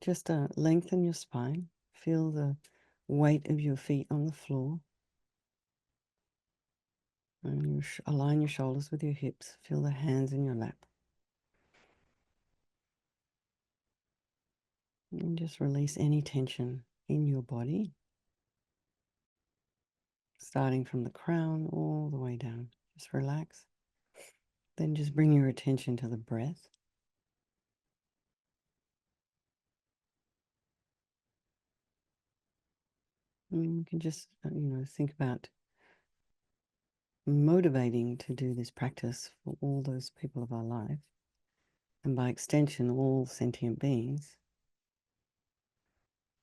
Just lengthen your spine. Feel the weight of your feet on the floor. And you align your shoulders with your hips. Feel the hands in your lap. And just release any tension in your body, starting from the crown all the way down. Just relax. Then just bring your attention to the breath. And you can just, think about motivating to do this practice for all those people of our life, and by extension, all sentient beings.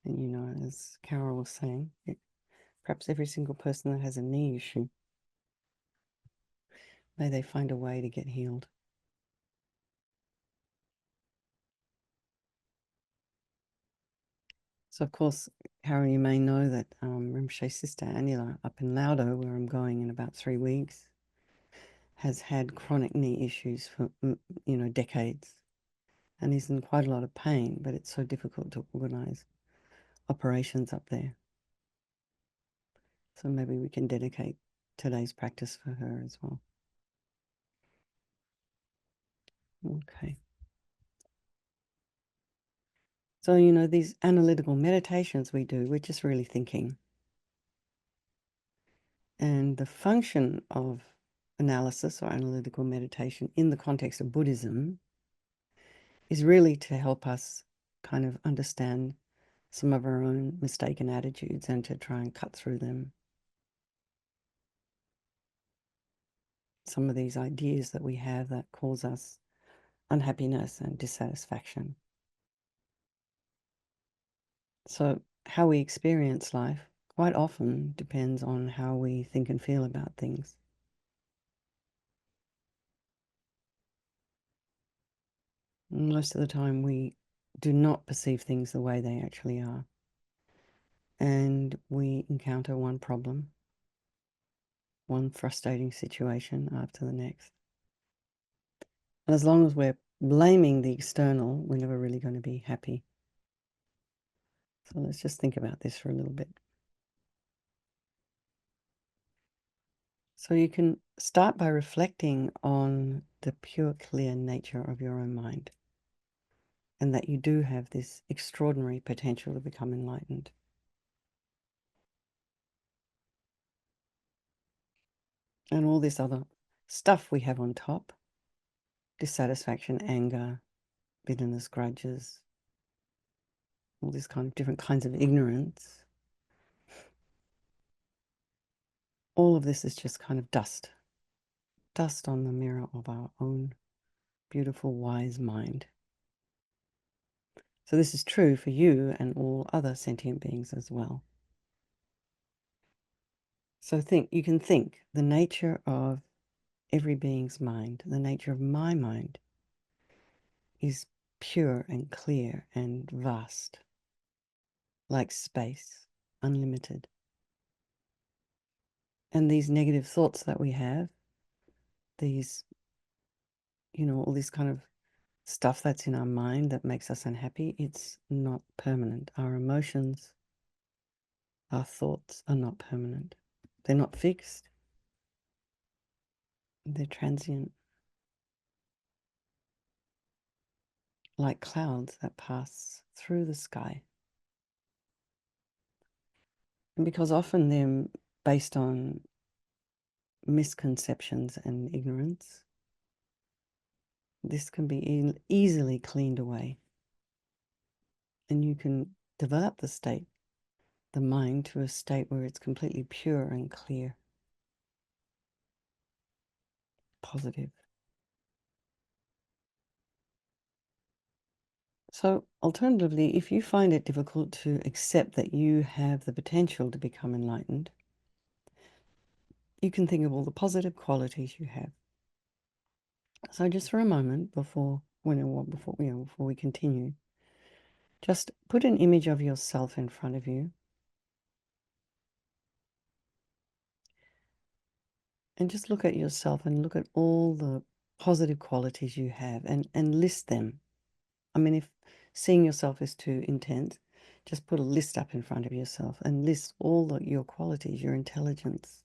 And as Carol was saying, perhaps every single person that has a knee issue, may they find a way to get healed. So, of course, Carol, you may know that Rinpoche's sister Anila up in Laudo, where I'm going in about 3 weeks, has had chronic knee issues for, decades, and is in quite a lot of pain, but it's so difficult to organize operations up there. So maybe we can dedicate today's practice for her as well. Okay. So, these analytical meditations we do, we're just really thinking. And the function of analysis or analytical meditation in the context of Buddhism is really to help us kind of understand some of our own mistaken attitudes and to try and cut through them. Some of these ideas that we have that cause us unhappiness and dissatisfaction. So how we experience life quite often depends on how we think and feel about things. Most of the time we do not perceive things the way they actually are. And we encounter one problem, one frustrating situation after the next. And as long as we're blaming the external, we're never really going to be happy. So let's just think about this for a little bit. So you can start by reflecting on the pure, clear nature of your own mind, and that you do have this extraordinary potential to become enlightened. And all this other stuff we have on top, dissatisfaction, anger, bitterness, grudges, all these kind of different kinds of ignorance, all of this is just kind of dust on the mirror of our own beautiful, wise mind. So this is true for you and all other sentient beings as well. So you can think the nature of every being's mind, the nature of my mind, is pure and clear and vast, like space, unlimited. And these negative thoughts that we have, these, all this kind of stuff that's in our mind that makes us unhappy, it's not permanent. Our emotions, our thoughts are not permanent. They're not fixed. They're transient, like clouds that pass through the sky. And because often they're based on misconceptions and ignorance, this can be easily cleaned away. And you can develop the mind to a state where it's completely pure and clear, positive. So alternatively, if you find it difficult to accept that you have the potential to become enlightened, you can think of all the positive qualities you have. So just for a moment before we continue, just put an image of yourself in front of you and just look at yourself and look at all the positive qualities you have and list them. I mean, if seeing yourself as too intense, just put a list up in front of yourself and list all your qualities, your intelligence,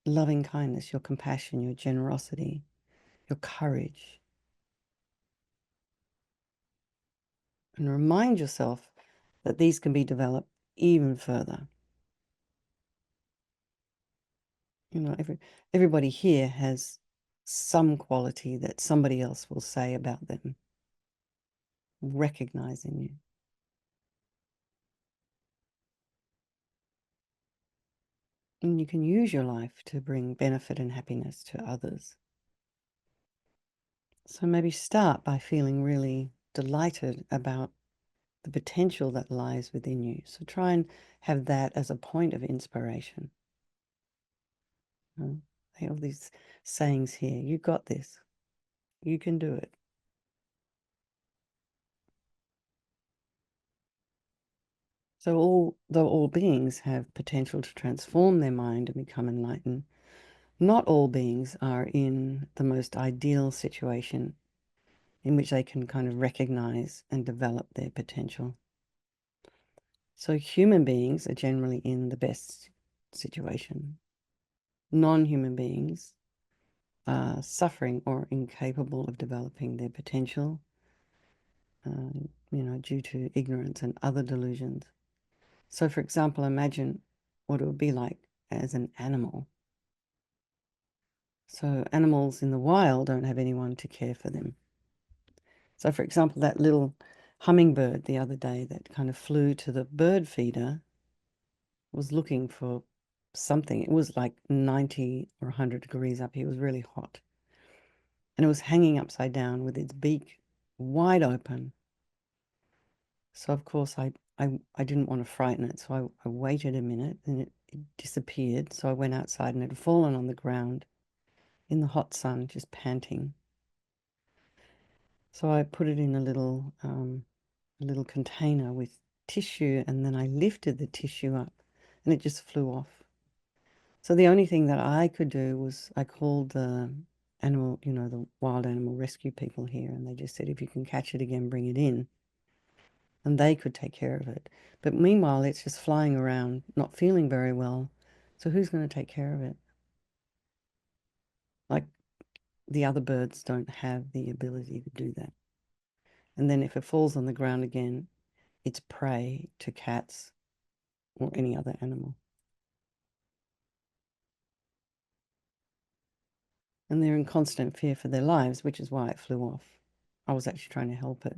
loving kindness, your compassion, your generosity, your courage. And remind yourself that these can be developed even further. You know, everybody here has some quality that somebody else will say about them, recognizing you. And you can use your life to bring benefit and happiness to others. So maybe start by feeling really delighted about the potential that lies within you. So try and have that as a point of inspiration. They have these sayings here. You got this. You can do it. So though all beings have potential to transform their mind and become enlightened, not all beings are in the most ideal situation in which they can kind of recognize and develop their potential. So human beings are generally in the best situation. Non-human beings are suffering or incapable of developing their potential, due to ignorance and other delusions. So, for example, imagine what it would be like as an animal. So animals in the wild don't have anyone to care for them. So, for example, that little hummingbird the other day that kind of flew to the bird feeder was looking for something. It was like 90 or 100 degrees up here. It was really hot. And it was hanging upside down with its beak wide open. So, of course, I didn't want to frighten it. So I waited a minute and it disappeared. So I went outside and it had fallen on the ground in the hot sun, just panting. So I put it in a little container with tissue, and then I lifted the tissue up and it just flew off. So the only thing that I could do was I called the animal, the wild animal rescue people here, and they just said, if you can catch it again, bring it in. And they could take care of it. But meanwhile, it's just flying around, not feeling very well. So who's going to take care of it? Like, the other birds don't have the ability to do that. And then if it falls on the ground again, it's prey to cats or any other animal. And they're in constant fear for their lives, which is why it flew off. I was actually trying to help it.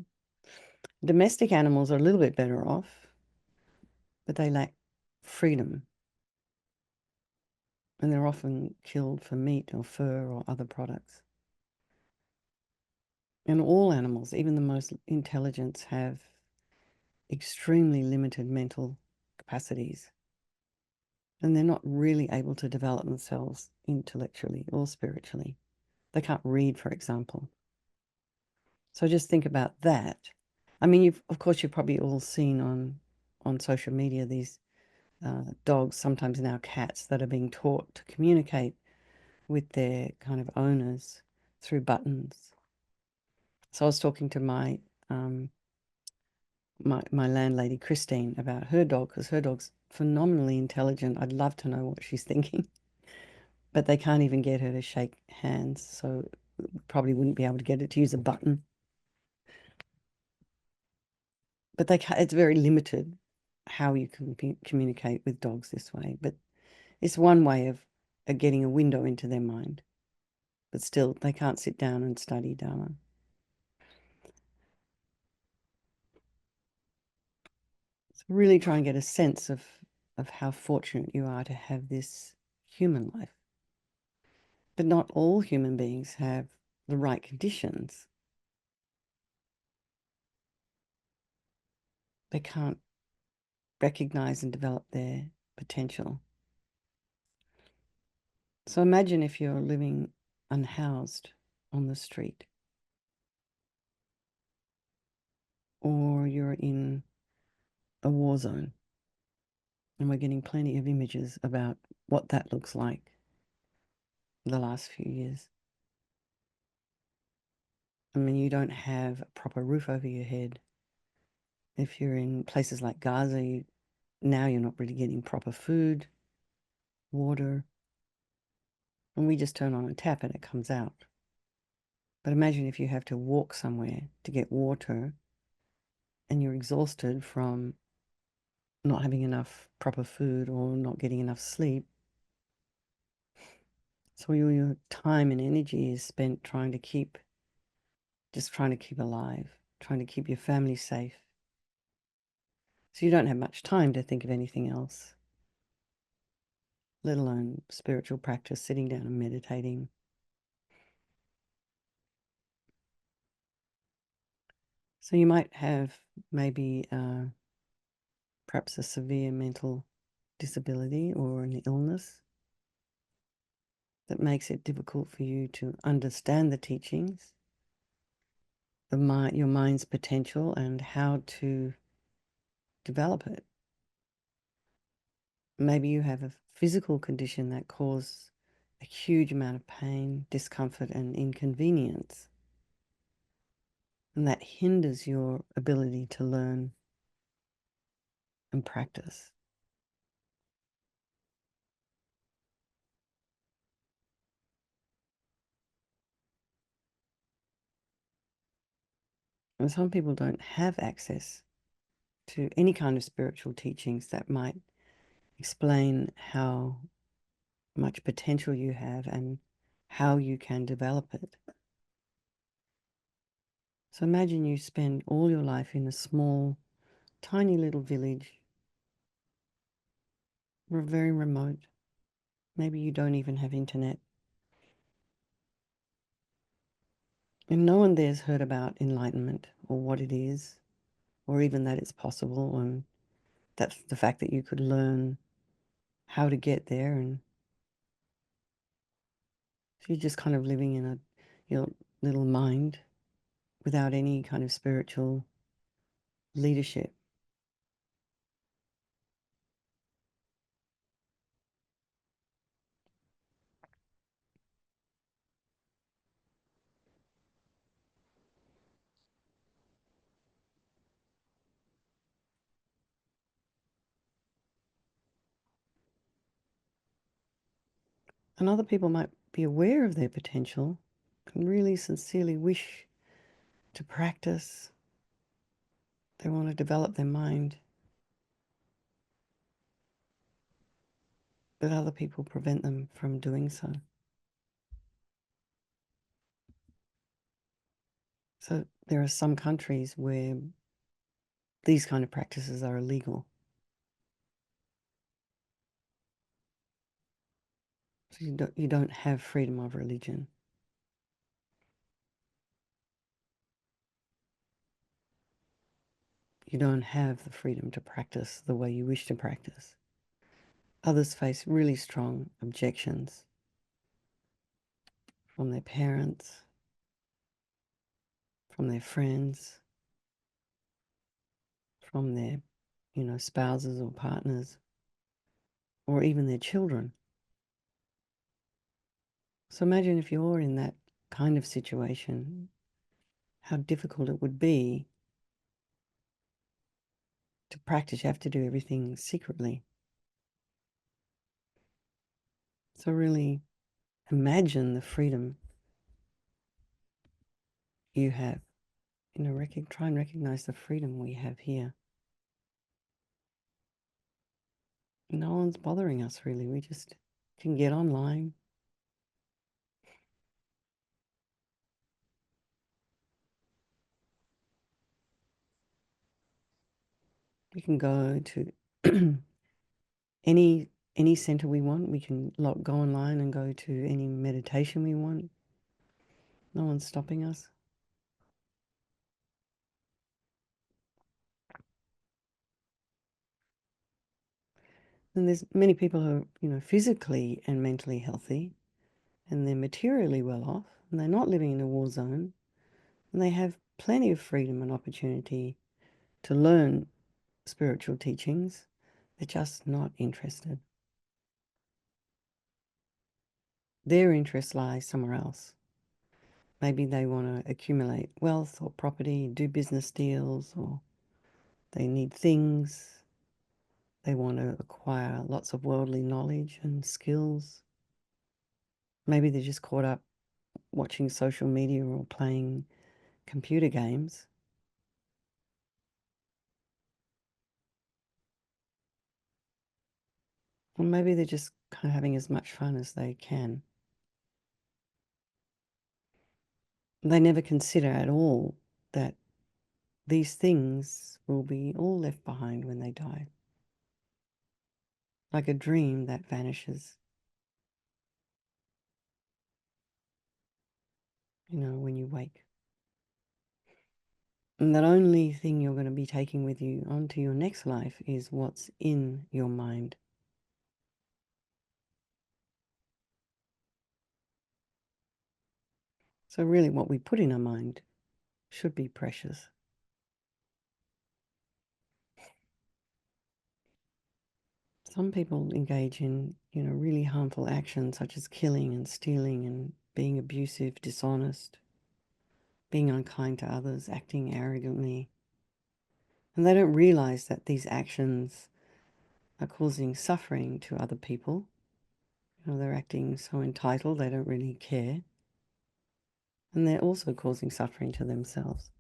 Domestic animals are a little bit better off, but they lack freedom. And they're often killed for meat or fur or other products. And all animals, even the most intelligent, have extremely limited mental capacities. And they're not really able to develop themselves intellectually or spiritually. They can't read, for example. So just think about that. I mean, of course, you've probably all seen on social media these dogs, sometimes now cats, that are being taught to communicate with their kind of owners through buttons. So I was talking to um, my landlady, Christine, about her dog, because her dog's phenomenally intelligent. I'd love to know what she's thinking, but they can't even get her to shake hands, so probably wouldn't be able to get it to use a button. But it's very limited how you can communicate with dogs this way. But it's one way of getting a window into their mind. But still, they can't sit down and study Dharma. So really try and get a sense of how fortunate you are to have this human life. But not all human beings have the right conditions. They can't recognize and develop their potential. So imagine if you're living unhoused on the street, or you're in a war zone. And we're getting plenty of images about what that looks like the last few years. I mean, you don't have a proper roof over your head. If you're in places like Gaza, now you're not really getting proper food, water, and we just turn on a tap and it comes out. But imagine if you have to walk somewhere to get water and you're exhausted from not having enough proper food or not getting enough sleep. So all your time and energy is spent just trying to keep alive, trying to keep your family safe. So you don't have much time to think of anything else, let alone spiritual practice, sitting down and meditating. So you might have maybe perhaps a severe mental disability or an illness that makes it difficult for you to understand the teachings, your mind's potential, and how to develop it. Maybe you have a physical condition that causes a huge amount of pain, discomfort, and inconvenience, and that hinders your ability to learn and practice. And some people don't have access to any kind of spiritual teachings that might explain how much potential you have and how you can develop it. So imagine you spend all your life in a small, tiny little village, or very remote. Maybe you don't even have internet. And no one there's heard about enlightenment or what it is, or even that it's possible, and that's the fact that you could learn how to get there. And so you're just kind of living in your little mind without any kind of spiritual leadership. And other people might be aware of their potential and really sincerely wish to practice. They want to develop their mind, but other people prevent them from doing so. So there are some countries where these kind of practices are illegal. So you don't have freedom of religion. You don't have the freedom to practice the way you wish to practice. Others face really strong objections from their parents, from their friends, from their, spouses or partners, or even their children. So imagine if you're in that kind of situation, how difficult it would be to practice. You have to do everything secretly. So really imagine the freedom you have. Try and recognize the freedom we have here. No one's bothering us really. We just can get online. We can go to any center we want. We can go online and go to any meditation we want. No one's stopping us. And there's many people who are, physically and mentally healthy, and they're materially well off, and they're not living in a war zone, and they have plenty of freedom and opportunity to learn spiritual teachings. They're just not interested. Their interest lies somewhere else. Maybe they want to accumulate wealth or property, do business deals, or they need things. They want to acquire lots of worldly knowledge and skills. Maybe they're just caught up watching social media or playing computer games. Or maybe they're just kind of having as much fun as they can. They never consider at all that these things will be all left behind when they die. Like a dream that vanishes. When you wake. And that only thing you're going to be taking with you onto your next life is what's in your mind. So really what we put in our mind should be precious. Some people engage in, really harmful actions such as killing and stealing and being abusive, dishonest, being unkind to others, acting arrogantly. And they don't realize that these actions are causing suffering to other people. They're acting so entitled, they don't really care. And they're also causing suffering to themselves.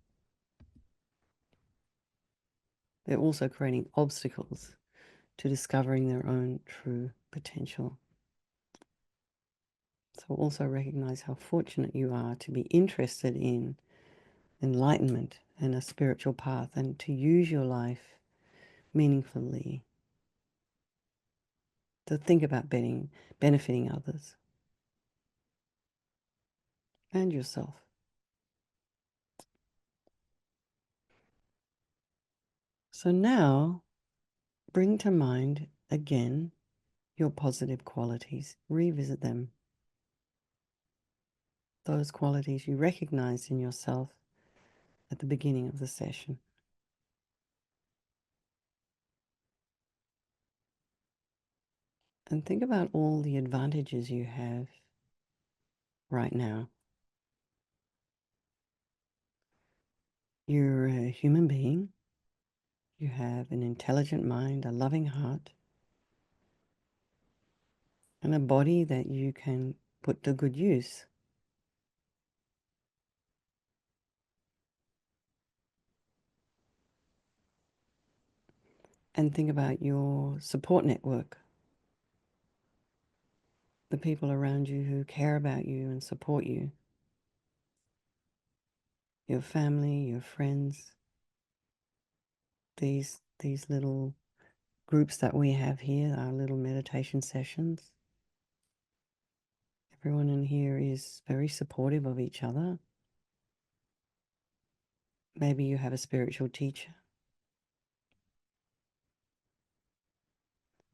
They're also creating obstacles to discovering their own true potential. So also recognize how fortunate you are to be interested in enlightenment and a spiritual path and to use your life meaningfully, to think about benefiting others and yourself. So now bring to mind again your positive qualities. Revisit them. Those qualities you recognized in yourself at the beginning of the session. And think about all the advantages you have right now. You're a human being. You have an intelligent mind, a loving heart, and a body that you can put to good use. And think about your support network, the people around you who care about you and support you, your family, your friends, these little groups that we have here, our little meditation sessions. Everyone in here is very supportive of each other. Maybe you have a spiritual teacher.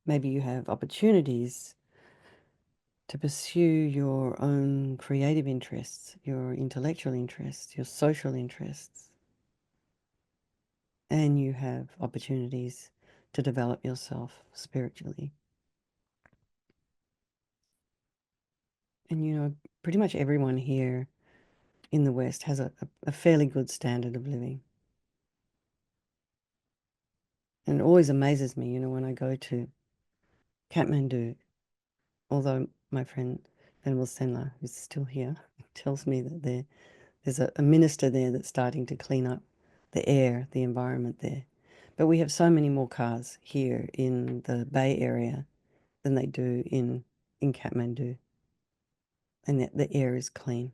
Maybe you have opportunities to pursue your own creative interests, your intellectual interests, your social interests. And you have opportunities to develop yourself spiritually. And pretty much everyone here in the West has a fairly good standard of living. And it always amazes me, when I go to Kathmandu, although my friend Venerable Senla, who's still here, tells me that there's a minister there that's starting to clean up the air, the environment there. But we have so many more cars here in the Bay Area than they do in Kathmandu. And the air is clean.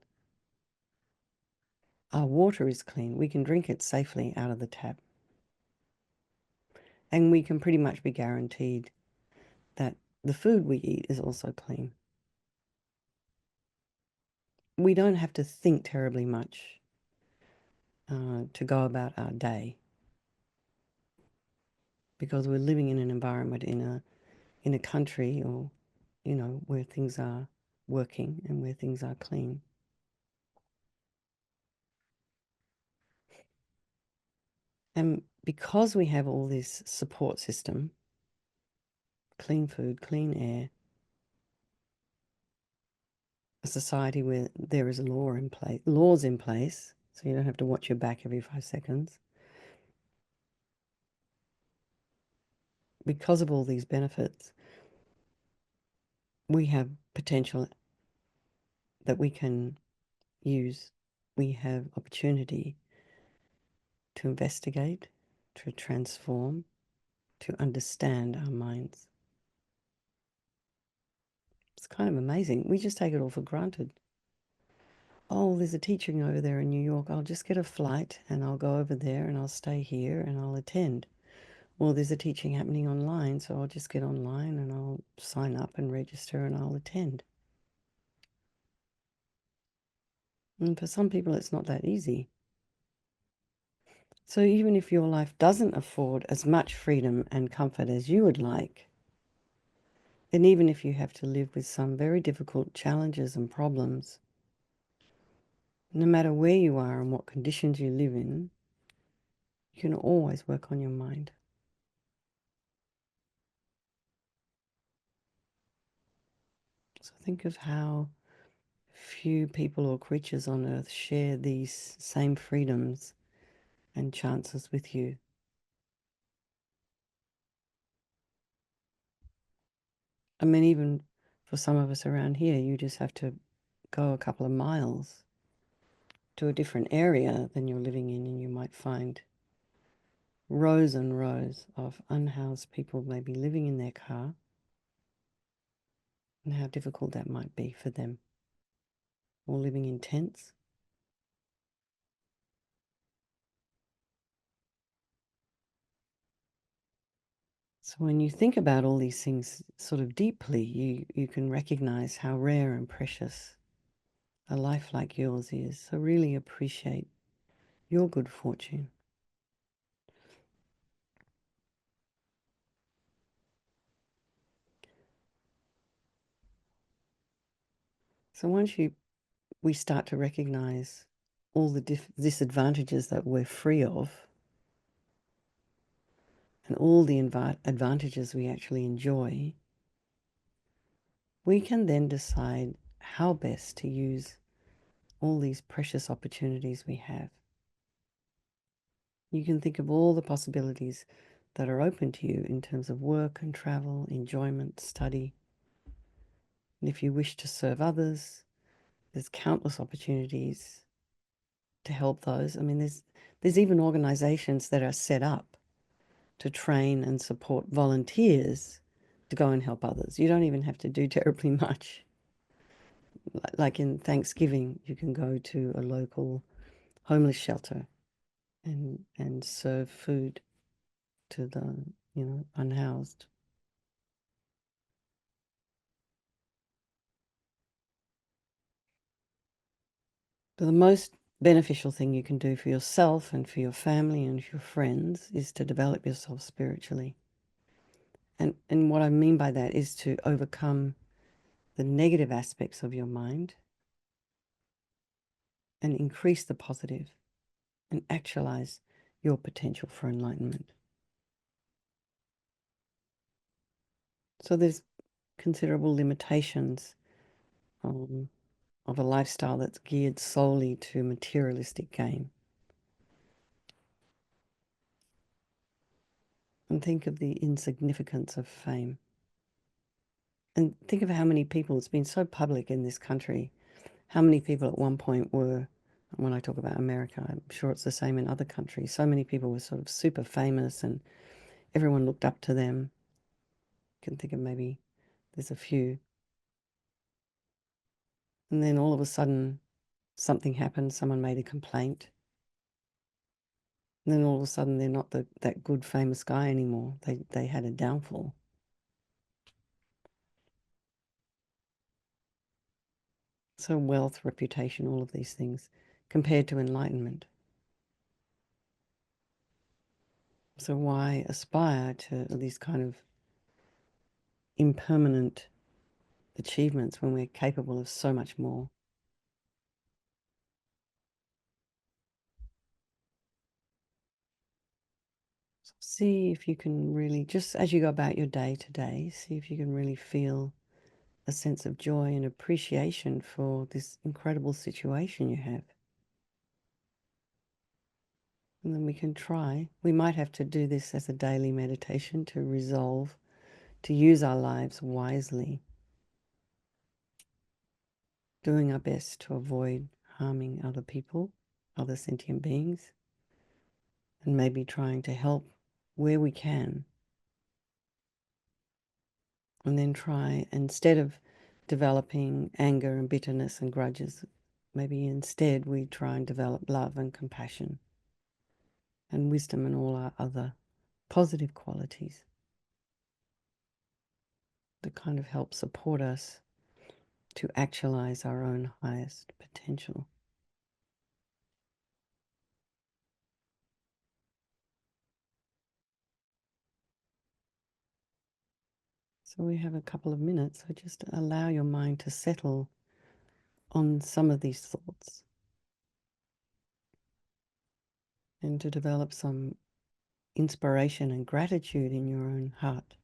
Our water is clean. We can drink it safely out of the tap. And we can pretty much be guaranteed that the food we eat is also clean. We don't have to think terribly much to go about our day, because we're living in an environment in a country, or where things are working and where things are clean. And because we have all this support system, clean food, clean air, a society where there is laws in place, so you don't have to watch your back every 5 seconds. Because of all these benefits, we have potential that we can use. We have opportunity to investigate, to transform, to understand our minds. It's kind of amazing. We just take it all for granted. Oh, there's a teaching over there in New York. I'll just get a flight and I'll go over there and I'll stay here and I'll attend. Well, there's a teaching happening online, so I'll just get online and I'll sign up and register and I'll attend. And for some people, it's not that easy. So even if your life doesn't afford as much freedom and comfort as you would like, and even if you have to live with some very difficult challenges and problems, no matter where you are and what conditions you live in, you can always work on your mind. So think of how few people or creatures on earth share these same freedoms and chances with you. I mean, even for some of us around here, you just have to go a couple of miles to a different area than you're living in, and you might find rows and rows of unhoused people maybe living in their car, and how difficult that might be for them, or living in tents. So when you think about all these things sort of deeply, you can recognize how rare and precious a life like yours is. So really appreciate your good fortune. So once we start to recognize all the disadvantages that we're free of, and all the advantages we actually enjoy, we can then decide how best to use all these precious opportunities we have. You can think of all the possibilities that are open to you in terms of work and travel, enjoyment, study. And if you wish to serve others, there's countless opportunities to help those. I mean, there's even organizations that are set up to train and support volunteers to go and help others. You don't even have to do terribly much. Like in Thanksgiving, you can go to a local homeless shelter and serve food to the, unhoused. But the most beneficial thing you can do for yourself and for your family and your friends is to develop yourself spiritually. And what I mean by that is to overcome the negative aspects of your mind and increase the positive and actualize your potential for enlightenment. So there's considerable limitations of a lifestyle that's geared solely to materialistic gain. And think of the insignificance of fame. And think of how many people, it's been so public in this country, how many people at one point were, when I talk about America, I'm sure it's the same in other countries, so many people were sort of super famous and everyone looked up to them. You can think of maybe there's a few. And then all of a sudden, something happened, someone made a complaint. And then all of a sudden, they're not that good famous guy anymore. They had a downfall. So wealth, reputation, all of these things compared to enlightenment. So why aspire to these kind of impermanent achievements when we're capable of so much more? So see if you can really, just as you go about your day to day, see if you can really feel a sense of joy and appreciation for this incredible situation you have. And then we can try. We might have to do this as a daily meditation to resolve, to use our lives wisely, doing our best to avoid harming other people, other sentient beings, and maybe trying to help where we can. And then try, instead of developing anger and bitterness and grudges, maybe instead we try and develop love and compassion and wisdom and all our other positive qualities that kind of help support us to actualize our own highest potential. So we have a couple of minutes, so just allow your mind to settle on some of these thoughts and to develop some inspiration and gratitude in your own heart.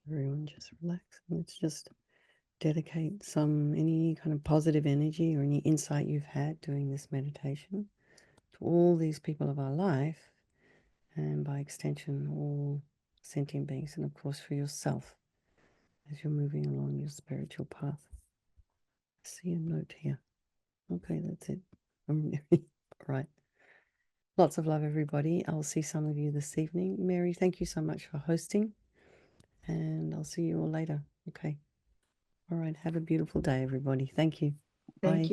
Everyone just relax and let's just dedicate any kind of positive energy or any insight you've had doing this meditation to all these people of our life, and by extension, all sentient beings, and of course for yourself as you're moving along your spiritual path. I see a note here. Okay, that's it. All right. Lots of love, everybody. I'll see some of you this evening. Mary, thank you so much for hosting, and I'll see you all later. Okay. All right. Have a beautiful day, everybody. Thank you. Thank Bye. you.